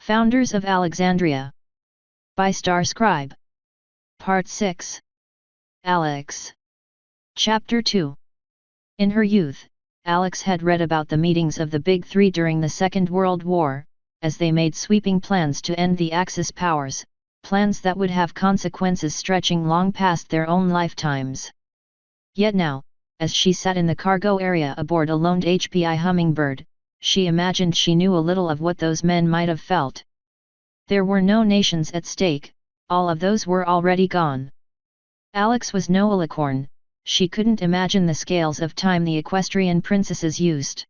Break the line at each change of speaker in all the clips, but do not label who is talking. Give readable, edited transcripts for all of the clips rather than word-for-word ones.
Founders of Alexandria. By Star Scribe. Part 6. Alex. Chapter 2. In her youth, Alex had read about the meetings of the Big Three during the Second World War, as they made sweeping plans to end the Axis powers, plans that would have consequences stretching long past their own lifetimes. Yet now, as she sat in the cargo area aboard a loaned HPI Hummingbird, she imagined she knew a little of what those men might have felt. There were no nations at stake, all of those were already gone. Alex was no alicorn, she couldn't imagine the scales of time the equestrian princesses used.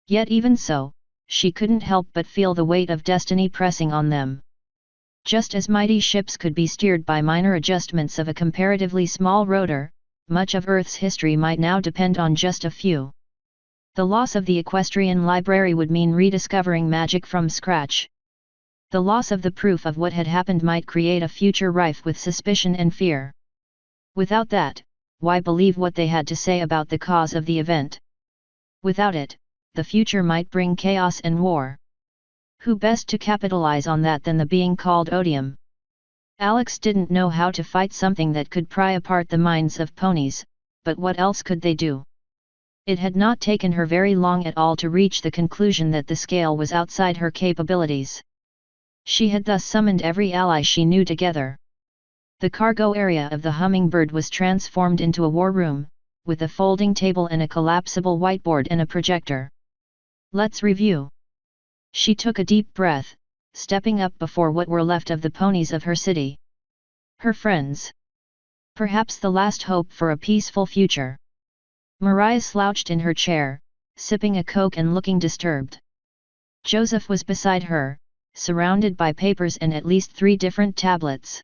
Yet even so, she couldn't help but feel the weight of destiny pressing on them. Just as mighty ships could be steered by minor adjustments of a comparatively small rotor, much of Earth's history might now depend on just a few. The loss of the equestrian library would mean rediscovering magic from scratch. The loss of the proof of what had happened might create a future rife with suspicion and fear. Without that, why believe what they had to say about the cause of the event? Without it, the future might bring chaos and war. Who best to capitalize on that than the being called Odium? Alex didn't know how to fight something that could pry apart the minds of ponies, but what else could they do? It had not taken her very long at all to reach the conclusion that the scale was outside her capabilities. She had thus summoned every ally she knew together. The cargo area of the Hummingbird was transformed into a war room, with a folding table and a collapsible whiteboard and a projector. Let's review. She took a deep breath, stepping up before what were left of the ponies of her city. Her friends. Perhaps the last hope for a peaceful future. Mariah slouched in her chair, sipping a Coke and looking disturbed. Joseph was beside her, surrounded by papers and at least 3 different tablets.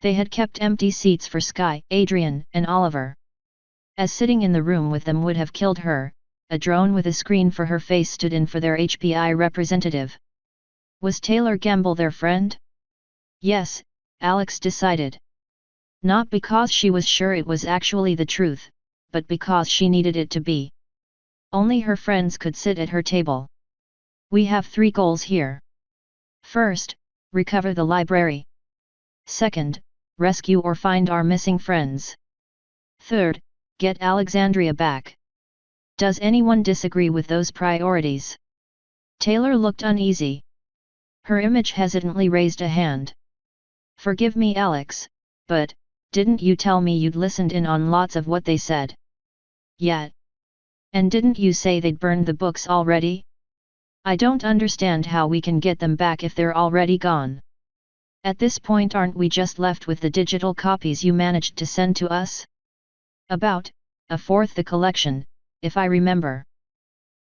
They had kept empty seats for Sky, Adrian, and Oliver. As sitting in the room with them would have killed her, a drone with a screen for her face stood in for their HPI representative. Was Taylor Gamble their friend? Yes, Alex decided. Not because she was sure it was actually the truth, but because she needed it to be. Only her friends could sit at her table. We have 3 goals here. First, recover the library. Second, rescue or find our missing friends. Third, get Alexandria back. Does anyone disagree with those priorities? Taylor looked uneasy. Her image hesitantly raised a hand. Forgive me, Alex, but didn't you tell me you'd listened in on lots of what they said? Yeah. And didn't you say they'd burned the books already? I don't understand how we can get them back if they're already gone. At this point, aren't we just left with the digital copies you managed to send to us? About 1/4 the collection, if I remember.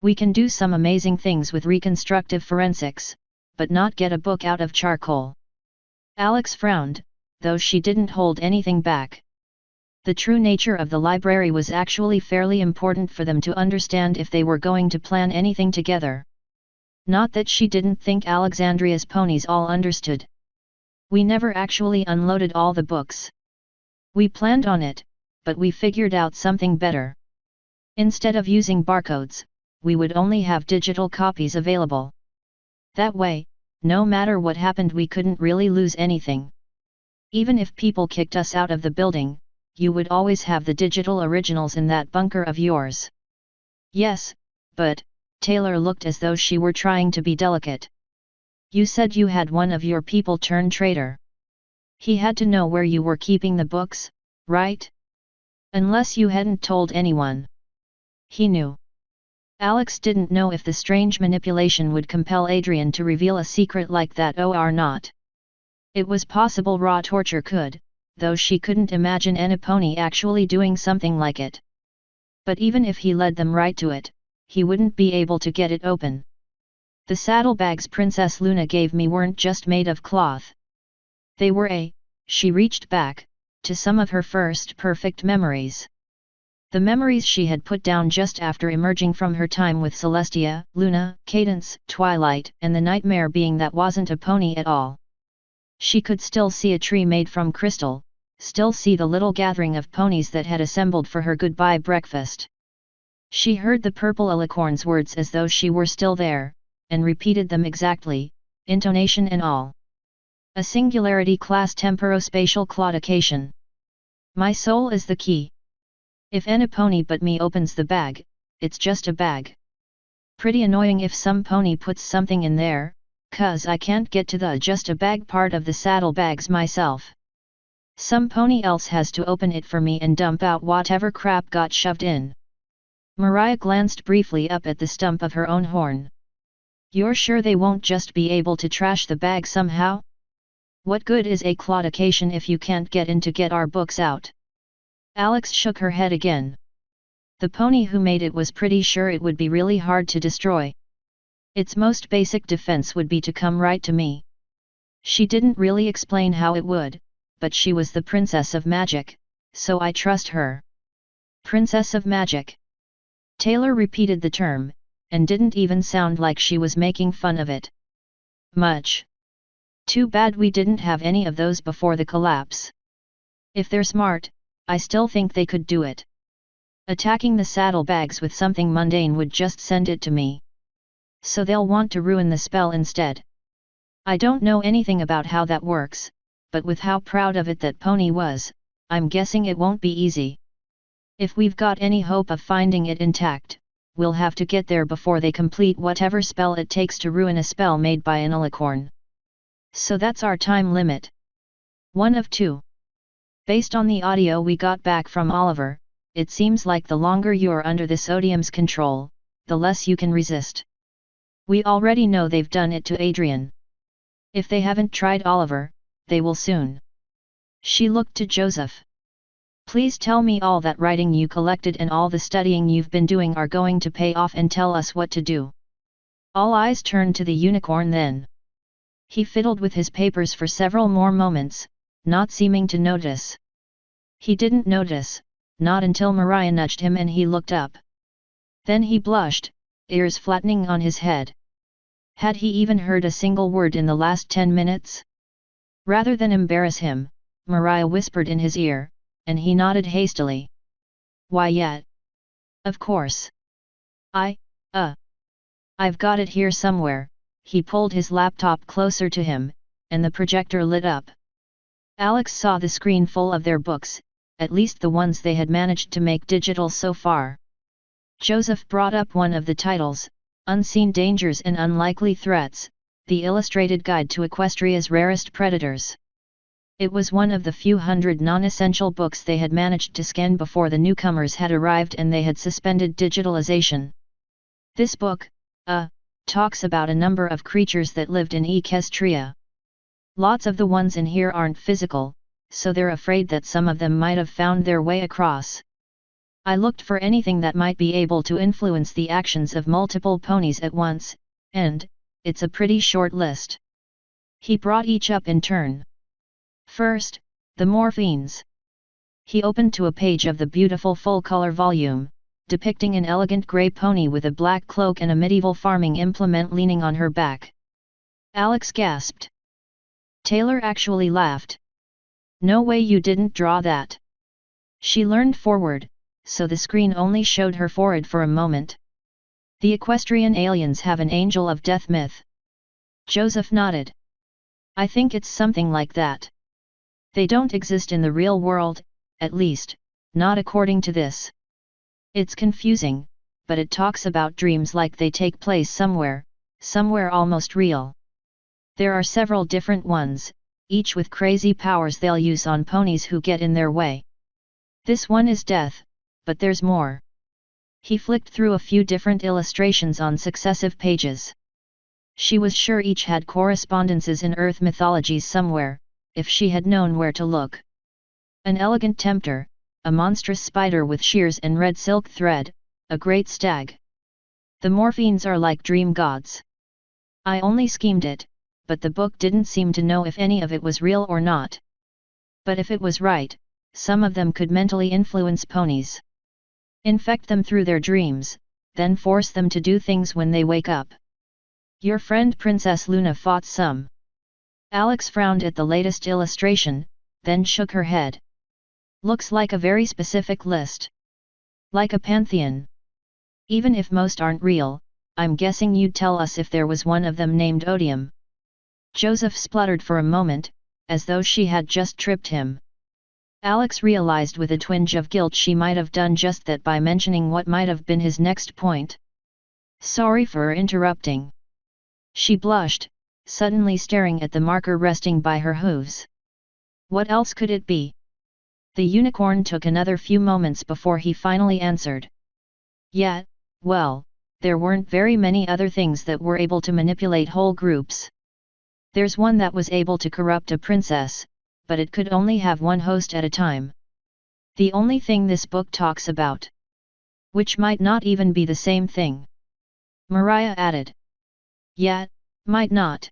We can do some amazing things with reconstructive forensics, but not get a book out of charcoal. Alex frowned, though she didn't hold anything back. The true nature of the library was actually fairly important for them to understand if they were going to plan anything together. Not that she didn't think Alexandria's ponies all understood. We never actually unloaded all the books. We planned on it, but we figured out something better. Instead of using barcodes, we would only have digital copies available. That way, no matter what happened, we couldn't really lose anything. Even if people kicked us out of the building, you would always have the digital originals in that bunker of yours. Yes, but Taylor looked as though she were trying to be delicate. You said you had one of your people turn traitor. He had to know where you were keeping the books, right? Unless you hadn't told anyone. He knew. Alex didn't know if the strange manipulation would compel Adrian to reveal a secret like that or not. It was possible raw torture could, though she couldn't imagine any pony actually doing something like it. But even if he led them right to it, he wouldn't be able to get it open. The saddlebags Princess Luna gave me weren't just made of cloth. They were she reached back, to some of her first perfect memories. The memories she had put down just after emerging from her time with Celestia, Luna, Cadence, Twilight, and the nightmare being that wasn't a pony at all. She could still see a tree made from crystal, still see the little gathering of ponies that had assembled for her goodbye breakfast. She heard the purple alicorn's words as though she were still there, and repeated them exactly, intonation and all. A singularity class temporospatial claudication. My soul is the key. If any pony but me opens the bag, it's just a bag. Pretty annoying if some pony puts something in there, 'cause I can't get to the just a bag part of the saddlebags myself. Some pony else has to open it for me and dump out whatever crap got shoved in. Mariah glanced briefly up at the stump of her own horn. You're sure they won't just be able to trash the bag somehow? What good is a claudication if you can't get in to get our books out? Alex shook her head again. The pony who made it was pretty sure it would be really hard to destroy. Its most basic defense would be to come right to me. She didn't really explain how it would, but she was the Princess of Magic, so I trust her. Princess of Magic. Taylor repeated the term, and didn't even sound like she was making fun of it. Much. Too bad we didn't have any of those before the collapse. If they're smart, I still think they could do it. Attacking the saddlebags with something mundane would just send it to me. So they'll want to ruin the spell instead. I don't know anything about how that works, but with how proud of it that pony was, I'm guessing it won't be easy. If we've got any hope of finding it intact, we'll have to get there before they complete whatever spell it takes to ruin a spell made by an alicorn. So that's our time limit. One of two. Based on the audio we got back from Oliver, it seems like the longer you're under this odium's control, the less you can resist. We already know they've done it to Adrian. If they haven't tried Oliver, they will soon. She looked to Joseph. Please tell me all that writing you collected and all the studying you've been doing are going to pay off and tell us what to do. All eyes turned to the unicorn then. He fiddled with his papers for several more moments, not seeming to notice. He didn't notice, not until Mariah nudged him and he looked up. Then he blushed, ears flattening on his head. Had he even heard a single word in the last 10 minutes? Rather than embarrass him, Mariah whispered in his ear, and he nodded hastily. Why yet? Of course. I've got it here somewhere. He pulled his laptop closer to him, and the projector lit up. Alex saw the screen full of their books, at least the ones they had managed to make digital so far. Joseph brought up one of the titles, Unseen Dangers and Unlikely Threats, the illustrated guide to Equestria's rarest predators. It was one of the few hundred non-essential books they had managed to scan before the newcomers had arrived and they had suspended digitalization. This book, talks about a number of creatures that lived in Equestria. Lots of the ones in here aren't physical, so they're afraid that some of them might have found their way across. I looked for anything that might be able to influence the actions of multiple ponies at once, and it's a pretty short list. He brought each up in turn. First, the morphines. He opened to a page of the beautiful full-color volume, depicting an elegant grey pony with a black cloak and a medieval farming implement leaning on her back. Alex gasped. Taylor actually laughed. No way you didn't draw that. She leaned forward, so the screen only showed her forehead for a moment. The equestrian aliens have an angel of death myth. Joseph nodded. I think it's something like that. They don't exist in the real world, at least, not according to this. It's confusing, but it talks about dreams like they take place somewhere almost real. There are several different ones, each with crazy powers they'll use on ponies who get in their way. This one is death, but there's more. He flicked through a few different illustrations on successive pages. She was sure each had correspondences in Earth mythologies somewhere, if she had known where to look. An elegant tempter, a monstrous spider with shears and red silk thread, a great stag. The morphines are like dream gods. I only schemed it, but the book didn't seem to know if any of it was real or not. But if it was right, some of them could mentally influence ponies. Infect them through their dreams, then force them to do things when they wake up. Your friend Princess Luna fought some. Alex frowned at the latest illustration, then shook her head. Looks like a very specific list. Like a pantheon. Even if most aren't real, I'm guessing you'd tell us if there was one of them named Odium. Joseph spluttered for a moment, as though she had just tripped him. Alex realized with a twinge of guilt she might have done just that by mentioning what might have been his next point. Sorry for interrupting. She blushed, suddenly staring at the marker resting by her hooves. What else could it be? The unicorn took another few moments before he finally answered. Yet, well, there weren't very many other things that were able to manipulate whole groups. There's one that was able to corrupt a princess, but it could only have one host at a time. The only thing this book talks about. Which might not even be the same thing. Mariah added. Yet, might not.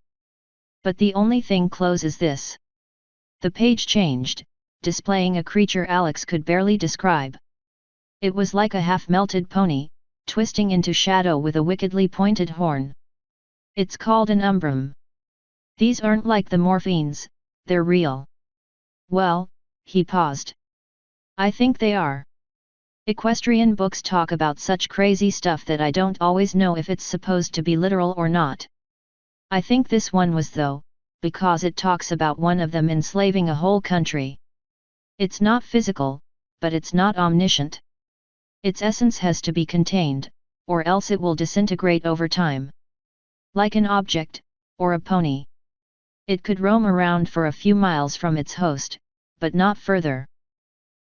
But the only thing closes this. The page changed, displaying a creature Alex could barely describe. It was like a half-melted pony, twisting into shadow with a wickedly pointed horn. It's called an umbrum. These aren't like the morphines, they're real. Well, he paused. I think they are. Equestrian books talk about such crazy stuff that I don't always know if it's supposed to be literal or not. I think this one was though, because it talks about one of them enslaving a whole country. It's not physical, but it's not omniscient. Its essence has to be contained, or else it will disintegrate over time. Like an object, or a pony. It could roam around for a few miles from its host, but not further.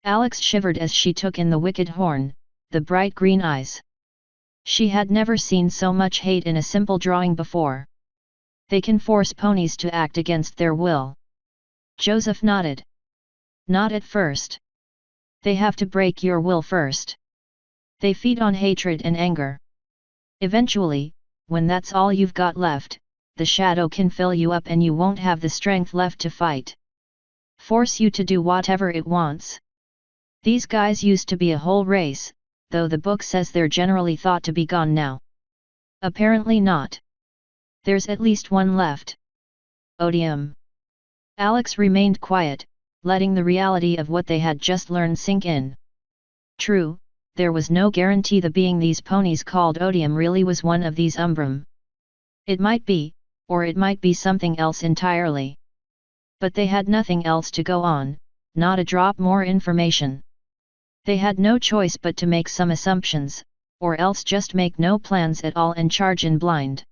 Alex shivered as she took in the wicked horn, the bright green eyes. She had never seen so much hate in a simple drawing before. They can force ponies to act against their will. Joseph nodded. Not at first. They have to break your will first. They feed on hatred and anger. Eventually, when that's all you've got left, the shadow can fill you up and you won't have the strength left to fight. Force you to do whatever it wants. These guys used to be a whole race, though the book says they're generally thought to be gone now. Apparently not. There's at least one left. Odium. Alex remained quiet, letting the reality of what they had just learned sink in. True, there was no guarantee the being these ponies called Odium really was one of these umbrum. It might be, or it might be something else entirely. But they had nothing else to go on, not a drop more information. They had no choice but to make some assumptions, or else just make no plans at all and charge in blind.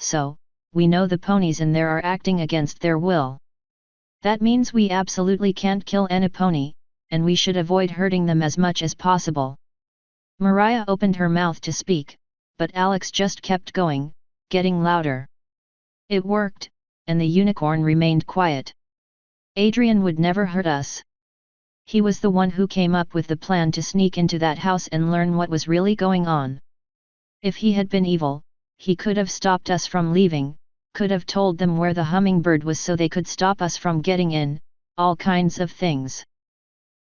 So, we know the ponies in there are acting against their will. That means we absolutely can't kill any pony, and we should avoid hurting them as much as possible. Mariah opened her mouth to speak, but Alex just kept going, getting louder. It worked, and the unicorn remained quiet. Adrian would never hurt us. He was the one who came up with the plan to sneak into that house and learn what was really going on. If he had been evil, he could have stopped us from leaving, could have told them where the hummingbird was so they could stop us from getting in, all kinds of things.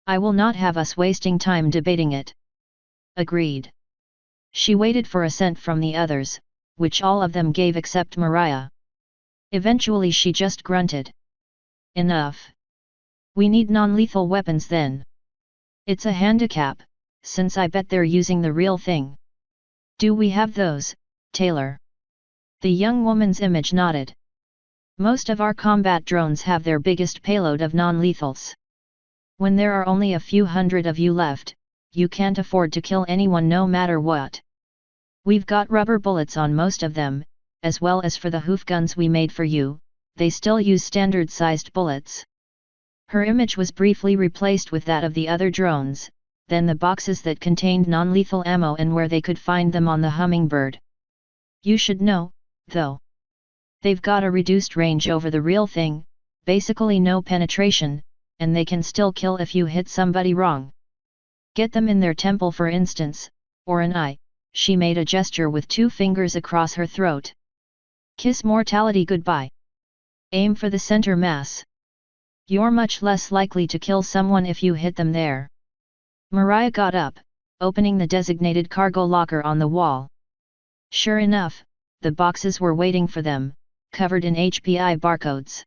I will not have us wasting time debating it. Agreed. She waited for assent from the others, which all of them gave except Mariah. Eventually she just grunted. Enough. We need non-lethal weapons then. It's a handicap, since I bet they're using the real thing. Do we have those, Taylor? The young woman's image nodded. Most of our combat drones have their biggest payload of non-lethals. When there are only a few hundred of you left, you can't afford to kill anyone no matter what. We've got rubber bullets on most of them, as well as for the hoof guns we made for you, they still use standard-sized bullets. Her image was briefly replaced with that of the other drones, then the boxes that contained non-lethal ammo and where they could find them on the hummingbird. You should know, though. They've got a reduced range over the real thing, basically no penetration, and they can still kill if you hit somebody wrong. Get them in their temple for instance, or an eye, she made a gesture with 2 fingers across her throat. Kiss mortality goodbye. Aim for the center mass. You're much less likely to kill someone if you hit them there. Mariah got up, opening the designated cargo locker on the wall. Sure enough, the boxes were waiting for them, covered in HPI barcodes.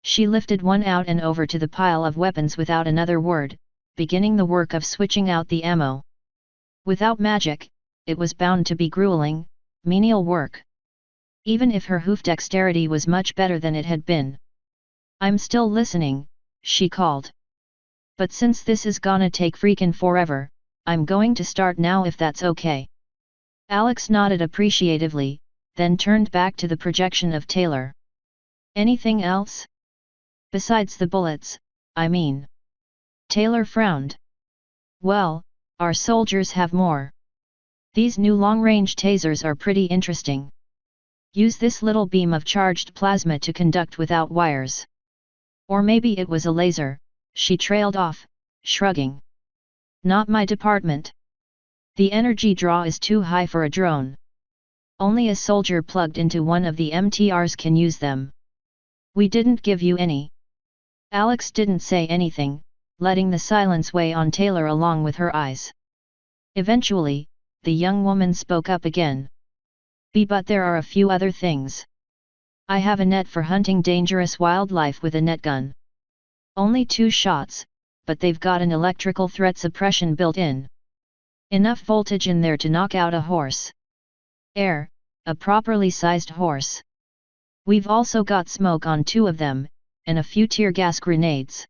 She lifted one out and over to the pile of weapons without another word, beginning the work of switching out the ammo. Without magic, it was bound to be grueling, menial work. even if her hoof dexterity was much better than it had been. "I'm still listening," she called. "But since this is gonna take freakin' forever, I'm going to start now if that's okay." Alex nodded appreciatively, then turned back to the projection of Taylor. "Anything else? Besides the bullets, I mean." Taylor frowned. "Well, our soldiers have more. These new long-range tasers are pretty interesting. Use this little beam of charged plasma to conduct without wires. Or maybe it was a laser," she trailed off, shrugging. "Not my department. The energy draw is too high for a drone. Only a soldier plugged into one of the MTRs can use them. We didn't give you any." Alex didn't say anything, letting the silence weigh on Taylor along with her eyes. Eventually, the young woman spoke up again. But there are a few other things. I have a net for hunting dangerous wildlife with a net gun. Only 2 shots, but they've got an electrical threat suppression built in. Enough voltage in there to knock out a horse. A properly sized horse. We've also got smoke on 2 of them, and a few tear gas grenades.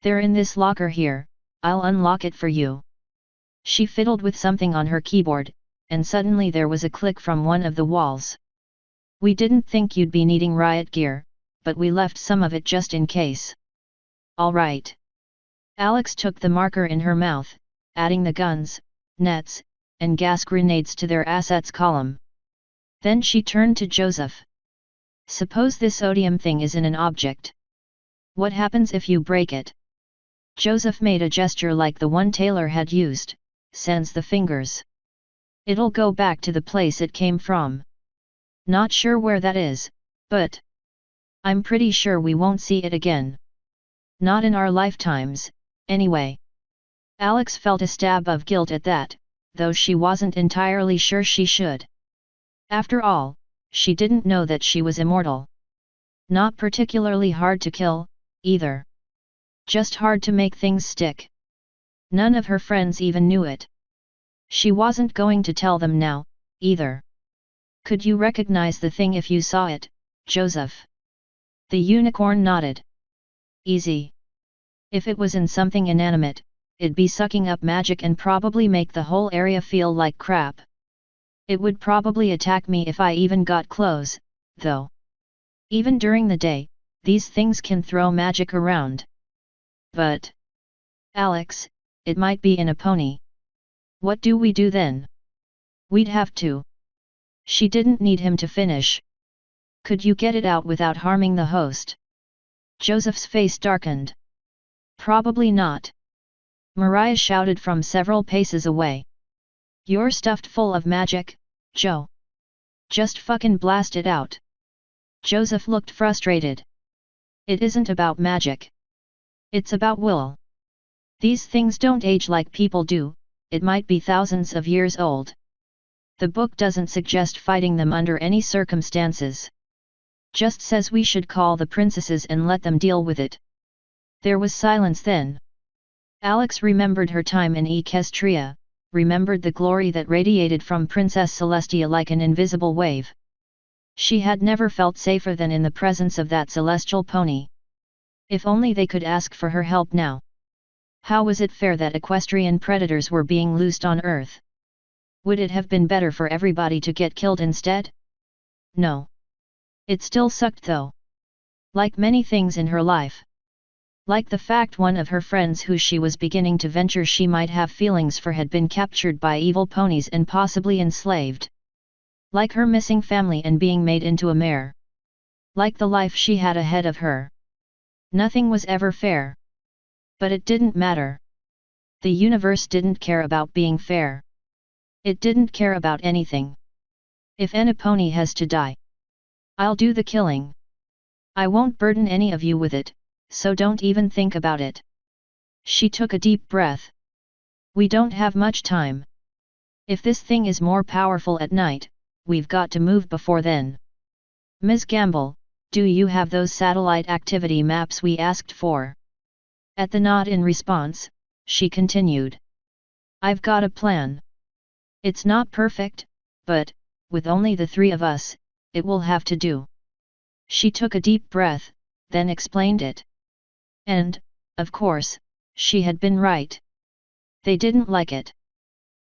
They're in this locker here, I'll unlock it for you." She fiddled with something on her keyboard, and suddenly there was a click from one of the walls. "We didn't think you'd be needing riot gear, but we left some of it just in case." "All right." Alex took the marker in her mouth, adding the guns, nets, and gas grenades to their assets column. Then she turned to Joseph. "Suppose this odium thing is in an object. What happens if you break it?" Joseph made a gesture like the one Taylor had used, sans the fingers. "It'll go back to the place it came from. Not sure where that is, but I'm pretty sure we won't see it again. Not in our lifetimes, anyway." Alex felt a stab of guilt at that, though she wasn't entirely sure she should. After all, she didn't know that she was immortal. Not particularly hard to kill, either. Just hard to make things stick. None of her friends even knew it. She wasn't going to tell them now, either. "Could you recognize the thing if you saw it, Joseph?" The unicorn nodded. "Easy. If it was in something inanimate, it'd be sucking up magic and probably make the whole area feel like crap. It would probably attack me if I even got close, though. Even during the day, these things can throw magic around." "But, Alex, it might be in a pony. What do we do then?" "We'd have to." She didn't need him to finish. "Could you get it out without harming the host?" Joseph's face darkened. "Probably not." Mariah shouted from several paces away. "You're stuffed full of magic, Joe. Just fucking blast it out." Joseph looked frustrated. "It isn't about magic. It's about will. These things don't age like people do, it might be thousands of years old. The book doesn't suggest fighting them under any circumstances. Just says we should call the princesses and let them deal with it." There was silence then. Alex remembered her time in Equestria, remembered the glory that radiated from Princess Celestia like an invisible wave. She had never felt safer than in the presence of that celestial pony. If only they could ask for her help now. How was it fair that equestrian predators were being loosed on Earth? Would it have been better for everybody to get killed instead? No. It still sucked though. Like many things in her life. Like the fact one of her friends who she was beginning to venture she might have feelings for had been captured by evil ponies and possibly enslaved. Like her missing family and being made into a mare. Like the life she had ahead of her. Nothing was ever fair. But it didn't matter. The universe didn't care about being fair. It didn't care about anything. If any pony has to die, I'll do the killing. I won't burden any of you with it, so don't even think about it. She took a deep breath. We don't have much time. If this thing is more powerful at night, we've got to move before then. Ms. Gamble, do you have those satellite activity maps we asked for? At the nod in response, she continued. I've got a plan. It's not perfect, but, with only the 3 of us, it will have to do. She took a deep breath, then explained it. She took a deep breath, then explained it. And, of course, she had been right. They didn't like it.